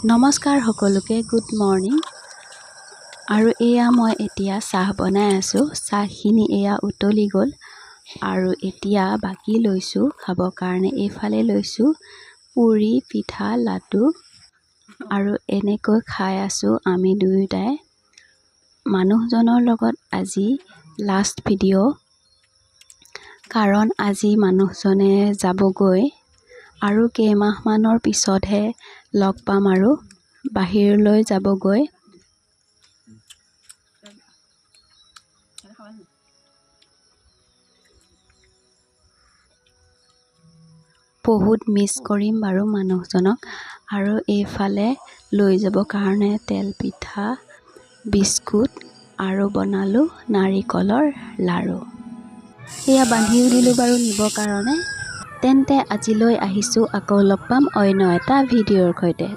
নমস্কাৰ সকলোকে, good morning. আৰু এয়া মই এতিয়া চাহ বনাই আছোঁ। চাহখিনি এয়া উতলি গ'ল আৰু এতিয়া বাকি লৈছোঁ খাবৰ কাৰণে। এইফালে লৈছোঁ পুৰি, পিঠা, লাডু আৰু এনেকৈ খাই আছোঁ আমি দুয়োটাই। মানুহজনৰ লগত আজি লাষ্ট ভিডিঅ', কাৰণ আজি মানুহজনে যাবগৈ আৰু কেইমাহমানৰ পিছতহে লগ পাম আৰু বাহিৰলৈ যাবগৈ। বহুত মিছ কৰিম বাৰু মানুহজনক। আৰু এইফালে লৈ যাব কাৰণে তেল পিঠা, বিস্কুট আৰু বনালোঁ নাৰিকলৰ লাড়ু। এয়া বান্ধিও দিলোঁ বাৰু নিবৰ কাৰণে। তেন্তে আজিলৈ আহিছোঁ, আকৌ লগ পাম অন্য এটা ভিডিঅ'ৰ সৈতে।